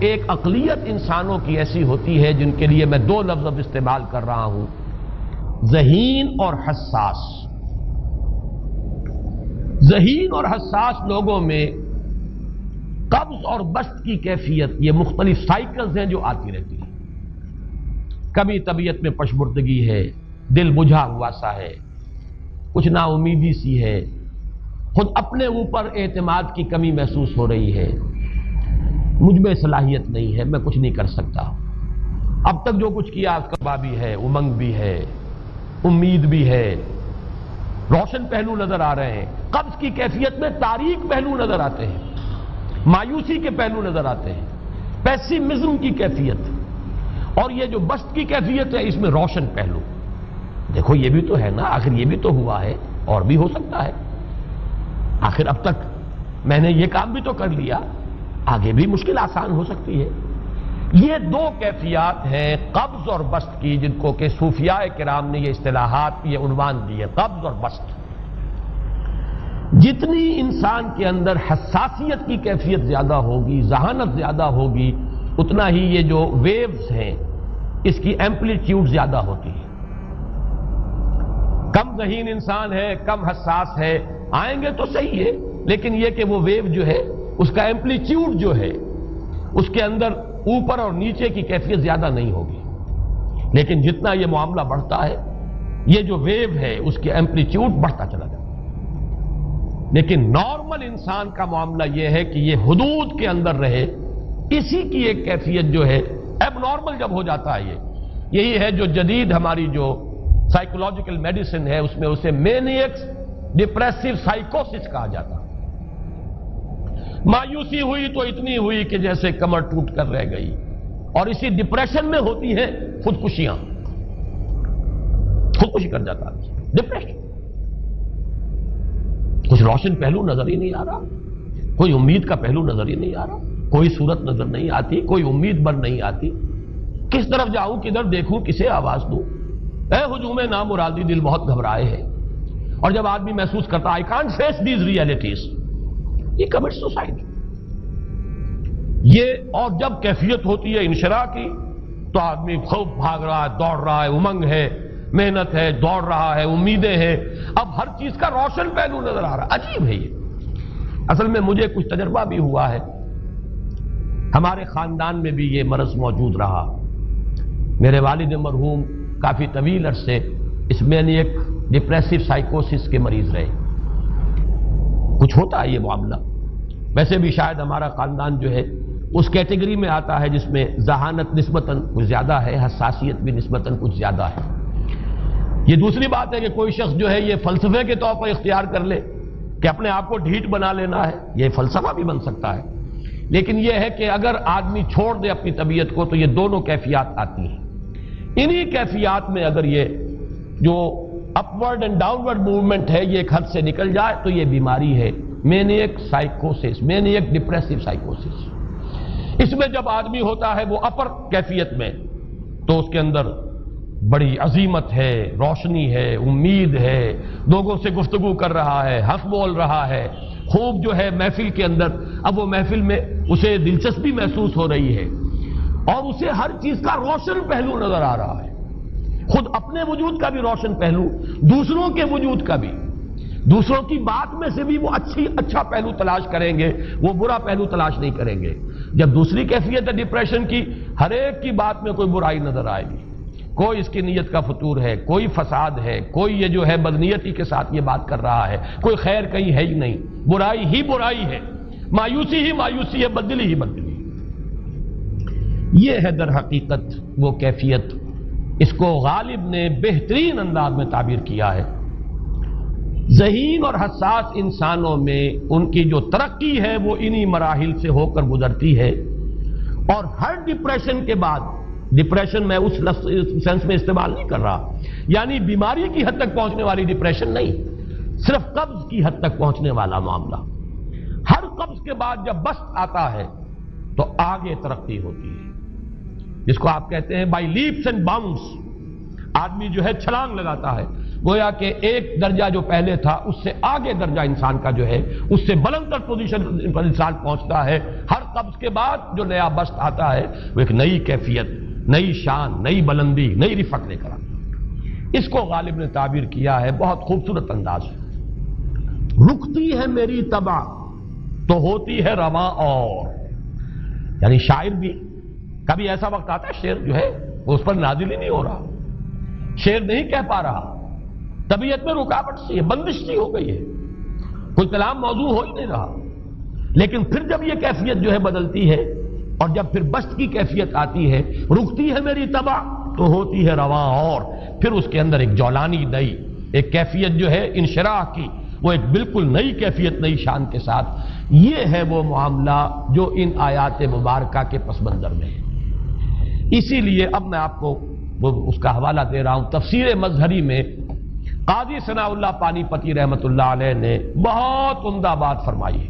ایک اقلیت انسانوں کی ایسی ہوتی ہے جن کے لیے میں دو لفظ اب استعمال کر رہا ہوں، ذہین اور حساس۔ ذہین اور حساس لوگوں میں قبض اور بسط کی کیفیت، یہ مختلف سائیکلز ہیں جو آتی رہتی ہیں۔ کبھی طبیعت میں پشمردگی ہے، دل بجھا ہوا سا ہے، کچھ نا امیدی سی ہے، خود اپنے اوپر اعتماد کی کمی محسوس ہو رہی ہے، مجھ میں صلاحیت نہیں ہے، میں کچھ نہیں کر سکتا، اب تک جو کچھ کیا اس کا بھی ہے، امنگ بھی ہے، امید بھی ہے، روشن پہلو نظر آ رہے ہیں۔ قبض کی کیفیت میں تاریک پہلو نظر آتے ہیں، مایوسی کے پہلو نظر آتے ہیں، پیسیمزم کی کیفیت، اور یہ جو بسط کی کیفیت ہے اس میں روشن پہلو۔ دیکھو یہ بھی تو ہے نا، آخر یہ بھی تو ہوا ہے، اور بھی ہو سکتا ہے، آخر اب تک میں نے یہ کام بھی تو کر لیا، آگے بھی مشکل آسان ہو سکتی ہے۔ یہ دو کیفیات ہیں قبض اور بسط کی، جن کو کہ صوفیاء کرام نے یہ اصطلاحات، یہ عنوان دیے، قبض اور بسط۔ جتنی انسان کے اندر حساسیت کی کیفیت زیادہ ہوگی، ذہانت زیادہ ہوگی، اتنا ہی یہ جو ویوز ہیں اس کی ایمپلیٹیوڈ زیادہ ہوتی ہے۔ کم ذہین انسان ہے، کم حساس ہے، آئیں گے تو صحیح ہے، لیکن یہ کہ وہ ویو جو ہے اس کا ایمپلیٹیوڈ جو ہے اس کے اندر اوپر اور نیچے کی کیفیت زیادہ نہیں ہوگی۔ لیکن جتنا یہ معاملہ بڑھتا ہے یہ جو ویو ہے اس کی ایمپلیٹیوڈ بڑھتا چلا جاتا ہے۔ لیکن نارمل انسان کا معاملہ یہ ہے کہ یہ حدود کے اندر رہے، اسی کی ایک کیفیت جو ہے اب نارمل جب ہو جاتا ہے، یہی ہے جو جدید ہماری جو سائیکولوجیکل میڈیسن ہے اس میں اسے مینیکس ڈپریسو سائیکوسس کہا جاتا ہے۔ مایوسی ہوئی تو اتنی ہوئی کہ جیسے کمر ٹوٹ کر رہ گئی، اور اسی ڈپریشن میں ہوتی ہیں خودکشیاں، خودکشی کر جاتا ہے ڈپریشن۔ کچھ روشن پہلو نظر ہی نہیں آ رہا، کوئی امید کا پہلو نظر ہی نہیں آ رہا، کوئی صورت نظر نہیں آتی، کوئی امید بن نہیں آتی، کس طرف جاؤں، کدھر دیکھوں، کسے آواز دوں، اے ہجوم نامرادی دل بہت گھبرائے ہے۔ اور جب آدمی محسوس کرتا I can't face these realities، یہ کمٹ سوسائڈ۔ یہ اور جب کیفیت ہوتی ہے انشراح کی تو آدمی خوب بھاگ رہا ہے، دوڑ رہا ہے، امنگ ہے، محنت ہے، دوڑ رہا ہے، امیدیں ہیں، اب ہر چیز کا روشن پہلو نظر آ رہا ہے۔ عجیب ہے یہ، اصل میں مجھے کچھ تجربہ بھی ہوا ہے، ہمارے خاندان میں بھی یہ مرض موجود رہا۔ میرے والد مرحوم کافی طویل عرصے اس مینیک ڈپریسو سائیکوسس کے مریض رہے۔ کچھ ہوتا ہے یہ معاملہ، ویسے بھی شاید ہمارا خاندان جو ہے اس کیٹیگری میں آتا ہے جس میں ذہانت نسبتاً کچھ زیادہ ہے، حساسیت بھی نسبتاً کچھ زیادہ ہے۔ یہ دوسری بات ہے کہ کوئی شخص جو ہے یہ فلسفے کے طور پر اختیار کر لے کہ اپنے آپ کو ڈھیٹ بنا لینا ہے، یہ فلسفہ بھی بن سکتا ہے، لیکن یہ ہے کہ اگر آدمی چھوڑ دے اپنی طبیعت کو تو یہ دونوں کیفیات آتی ہیں۔ انہی کیفیات میں اگر یہ جو اپورڈ اینڈ ڈاؤنورڈ موومنٹ ہے یہ ایک حد سے نکل جائے تو یہ بیماری ہے مینیک سائیکوسس، مینیک ڈپریسو سائیکوسس۔ اس میں جب آدمی ہوتا ہے وہ اپر کیفیت میں تو اس کے اندر بڑی عظیمت ہے، روشنی ہے، امید ہے، لوگوں سے گفتگو کر رہا ہے، ہنس بول رہا ہے، خوب جو ہے محفل کے اندر، اب وہ محفل میں اسے دلچسپی محسوس ہو رہی ہے اور اسے ہر چیز کا روشن پہلو نظر آ رہا ہے، خود اپنے وجود کا بھی روشن پہلو، دوسروں کے وجود کا بھی، دوسروں کی بات میں سے بھی وہ اچھا پہلو تلاش کریں گے، وہ برا پہلو تلاش نہیں کریں گے۔ جب دوسری کیفیت ہے ڈپریشن کی، ہر ایک کی بات میں کوئی برائی نظر آئے گی، کوئی اس کی نیت کا فطور ہے، کوئی فساد ہے، کوئی یہ جو ہے بدنیتی کے ساتھ یہ بات کر رہا ہے، کوئی خیر کہیں ہے ہی نہیں، برائی ہی برائی ہے، مایوسی ہی مایوسی ہے، بدلی ہی بدلی۔ یہ ہے در حقیقت وہ کیفیت، اس کو غالب نے بہترین انداز میں تعبیر کیا ہے۔ ذہین اور حساس انسانوں میں ان کی جو ترقی ہے وہ انہی مراحل سے ہو کر گزرتی ہے، اور ہر ڈپریشن کے بعد، ڈپریشن میں اس سینس میں استعمال نہیں کر رہا یعنی بیماری کی حد تک پہنچنے والی ڈپریشن نہیں، صرف قبض کی حد تک پہنچنے والا معاملہ۔ ہر قبض کے بعد جب بسط آتا ہے تو آگے ترقی ہوتی ہے، جس کو آپ کہتے ہیں بائی لیپس اینڈ باؤنڈس، آدمی جو ہے چھلانگ لگاتا ہے، گویا کہ ایک درجہ جو پہلے تھا اس سے آگے درجہ انسان کا جو ہے اس سے بلند تر پوزیشن پر انسان پہنچتا ہے. ہر قبض کے بعد جو نیا بست آتا ہے وہ ایک نئی کیفیت، نئی شان، نئی بلندی، نئی رفعت لے کر آتا ہے. اس کو غالب نے تعبیر کیا ہے بہت خوبصورت انداز میں. رکتی ہے میری طبع تو ہوتی ہے رواں اور. یعنی شاعر بھی کبھی ایسا وقت آتا ہے شعر جو ہے وہ اس پر نازل ہی نہیں ہو رہا، شعر نہیں کہہ پا رہا، طبیعت میں رکاوٹ سی ہے، بندش سی ہو گئی ہے، کوئی کلام موضوع ہو ہی نہیں رہا. لیکن پھر جب یہ کیفیت جو ہے بدلتی ہے اور جب پھر بست کی کیفیت آتی ہے، رکتی ہے میری طبع تو ہوتی ہے رواں اور، پھر اس کے اندر ایک جولانی نئی ایک کیفیت جو ہے انشراح کی، وہ ایک بالکل نئی کیفیت، نئی شان کے ساتھ. یہ ہے وہ معاملہ جو ان آیات مبارکہ کے پس منظر میں ہے. اسی لیے اب میں آپ کو اس کا حوالہ دے رہا ہوں. تفسیر مظہری میں قاضی ثناء اللہ پانی پتی رحمۃ اللہ علیہ نے بہت عمدہ بات فرمائی ہے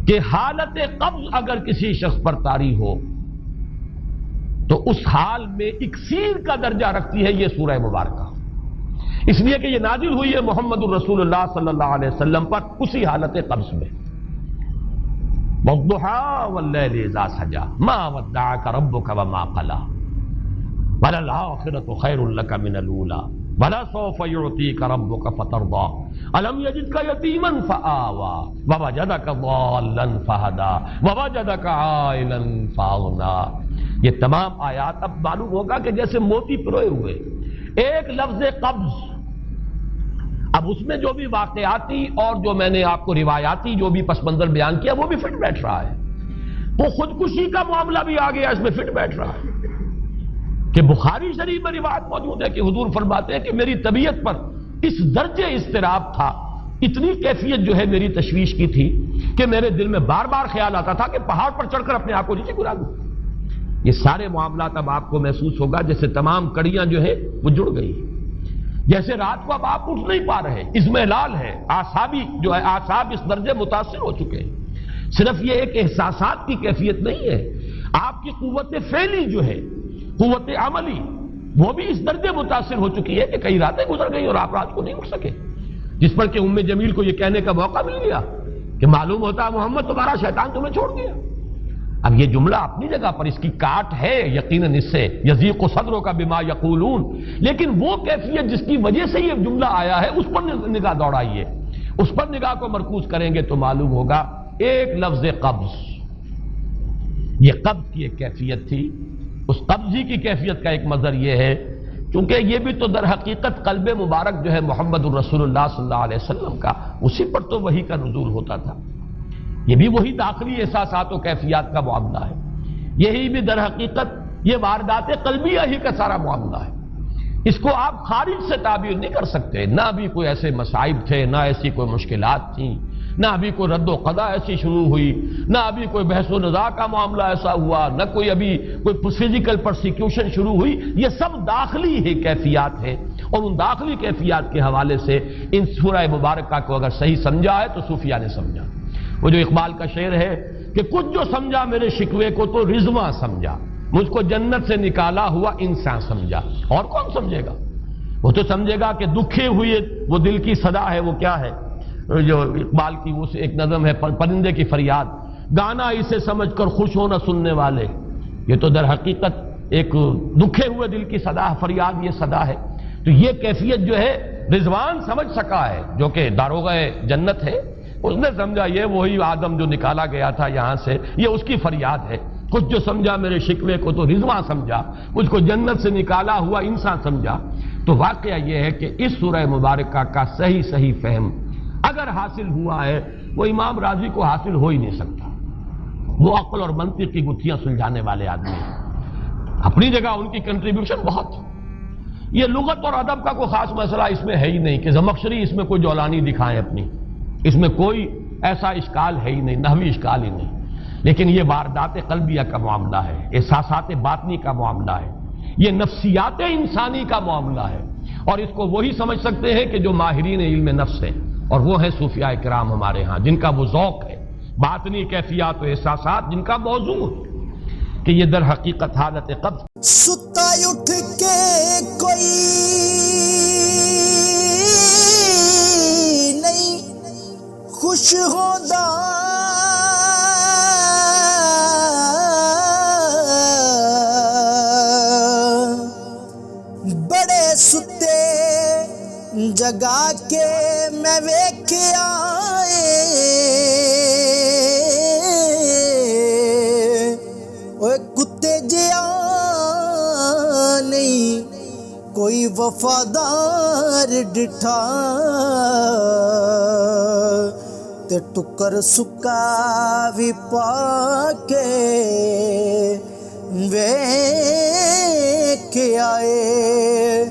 کہ حالت قبض اگر کسی شخص پر طاری ہو تو اس حال میں اکسیر کا درجہ رکھتی ہے یہ سورہ مبارکہ، اس لیے کہ یہ نازل ہوئی ہے محمد الرسول اللہ صلی اللہ علیہ وسلم پر اسی حالت قبض میں. وَالضُّحَىٰ وَاللَّيْلِ إِذَا سَجَىٰ مَا وَدَّعَكَ رَبُّكَ وَمَا قَلَىٰ وَلَلْآخِرَةُ خَيْرٌ لَكَ مِنَ الْأُولَىٰ وَلَسَوْفَ يُعْطِيكَ رَبُّكَ فَتَرْضَىٰ أَلَمْ يَجِدْكَ يَتِيمًا فَآوَىٰ وَوَجَدَكَ ضَالًّا فَهَدَىٰ وَوَجَدَكَ عَائِلًا فَأَغْنَىٰ. یہ تمام آیات اب معلوم ہوگا کہ جیسے موتی پروئے ہوئے. ایک لفظ قبض، اب اس میں جو بھی واقعاتی اور جو میں نے آپ کو روایاتی جو بھی پس منظر بیان کیا وہ بھی فٹ بیٹھ رہا ہے. وہ خودکشی کا معاملہ بھی آ گیا، اس میں فٹ بیٹھ رہا ہے کہ بخاری شریف میں روایت موجود ہے کہ حضور فرماتے ہیں کہ میری طبیعت پر اس درجے اضطراب تھا، اتنی کیفیت جو ہے میری تشویش کی تھی کہ میرے دل میں بار بار خیال آتا تھا کہ پہاڑ پر چڑھ کر اپنے آپ کو نیچے گرا دوں. یہ سارے معاملات اب آپ کو محسوس ہوگا جیسے تمام کڑیاں جو ہے وہ جڑ گئی، جیسے رات کو اب آپ اٹھ نہیں پا رہے، اضمحلال ہے، اعصابی جو ہے اعصاب اس درجے متاثر ہو چکے ہیں. صرف یہ ایک احساسات کی کیفیت نہیں ہے، آپ کی قوت فعلی جو ہے، قوت عملی، وہ بھی اس درجے متاثر ہو چکی ہے کہ کئی راتیں گزر گئی اور آپ رات کو نہیں اٹھ سکے، جس پر کہ ام جمیل کو یہ کہنے کا موقع مل گیا کہ معلوم ہوتا محمد تمہارا شیطان تمہیں چھوڑ گیا. اب یہ جملہ اپنی جگہ پر اس کی کاٹ ہے یقیناً، اس سے یضیق صدرک بما یقولون، لیکن وہ کیفیت جس کی وجہ سے یہ جملہ آیا ہے اس پر نگاہ دوڑائیے، اس پر نگاہ کو مرکوز کریں گے تو معلوم ہوگا ایک لفظ قبض، یہ قبض کی ایک کیفیت تھی. اس قبضی کی کیفیت کا ایک مظہر یہ ہے کیونکہ یہ بھی تو در حقیقت قلب مبارک جو ہے محمد الرسول اللہ صلی اللہ علیہ وسلم کا، اسی پر تو وحی کا نزول ہوتا تھا. یہ بھی وہی داخلی احساسات و کیفیات کا معاملہ ہے، یہی بھی در حقیقت یہ واردات قلبیہ ہی کا سارا معاملہ ہے. اس کو آپ خارج سے تعبیر نہیں کر سکتے، نہ ابھی کوئی ایسے مصائب تھے، نہ ایسی کوئی مشکلات تھیں، نہ ابھی کوئی رد و قضا ایسی شروع ہوئی، نہ ابھی کوئی بحث و نزاع کا معاملہ ایسا ہوا، نہ کوئی ابھی کوئی فزیکل پرسیکیوشن شروع ہوئی. یہ سب داخلی ہی کیفیات ہیں، اور ان داخلی کیفیات کے حوالے سے ان سورہ مبارکہ کو اگر صحیح سمجھا ہے تو صوفیہ نے سمجھا. وہ جو اقبال کا شعر ہے کہ کچھ جو سمجھا میرے شکوے کو تو رضواں سمجھا، مجھ کو جنت سے نکالا ہوا انسان سمجھا. اور کون سمجھے گا؟ وہ تو سمجھے گا کہ دکھے ہوئے وہ دل کی صدا ہے. وہ کیا ہے جو اقبال کی وہ ایک نظم ہے، پرندے کی فریاد، گانا اسے سمجھ کر خوش ہونا سننے والے. یہ تو در حقیقت ایک دکھے ہوئے دل کی صدا، فریاد یہ صدا ہے. تو یہ کیفیت جو ہے رضوان سمجھ سکا ہے جو کہ داروغہ جنت ہے، اس نے سمجھا یہ وہی آدم جو نکالا گیا تھا یہاں سے، یہ اس کی فریاد ہے. کچھ جو سمجھا میرے شکوے کو تو رضواں سمجھا، مجھ کو جنت سے نکالا ہوا انسان سمجھا. تو واقعہ یہ ہے کہ اس سورہ مبارکہ کا صحیح فہم اگر حاصل ہوا ہے، وہ امام راضی کو حاصل ہو ہی نہیں سکتا. وہ عقل اور منطق کی گتھیاں سلجھانے والے آدمی ہیں، اپنی جگہ ان کی کنٹریبیوشن بہت. یہ لغت اور ادب کا کوئی خاص مسئلہ اس میں ہے ہی نہیں کہ زمخشری اس میں کوئی جولانی دکھائیں اپنی، اس میں کوئی ایسا اشکال ہے ہی نہیں، نحوی اشکال ہی نہیں. لیکن یہ واردات قلبیہ کا معاملہ ہے، احساسات باطنی کا معاملہ ہے، یہ نفسیات انسانی کا معاملہ ہے. اور اس کو وہی سمجھ سکتے ہیں کہ جو ماہرین علم نفس ہیں، اور وہ ہیں صوفیاء کرام ہمارے ہاں، جن کا وہ ذوق ہے باطنی کیفیات و احساسات، جن کا موضوع ہے کہ یہ در حقیقت حالت قبض ਸੁੱਤਾ ਉੱਠ ਕੇ ਕੋਈ ਨਹੀਂ ਖੁਸ਼ ਹੁੰਦਾ, ਬੜੇ ਸੁੱਤੇ ਜਗਾ ਕੇ ਮੈਂ ਵੇਖਿਆ ਓਏ ਕੁੱਤੇ ਜਿਹਾ ਨਹੀਂ ਕੋਈ ਵਫਾਦਾਰ ਡਿਠਾ, ਤੇ ਟੁੱਕਰ ਸੁੱਕਾ ਵੀ ਪਾ ਕੇ ਵੇਖ ਆਏ।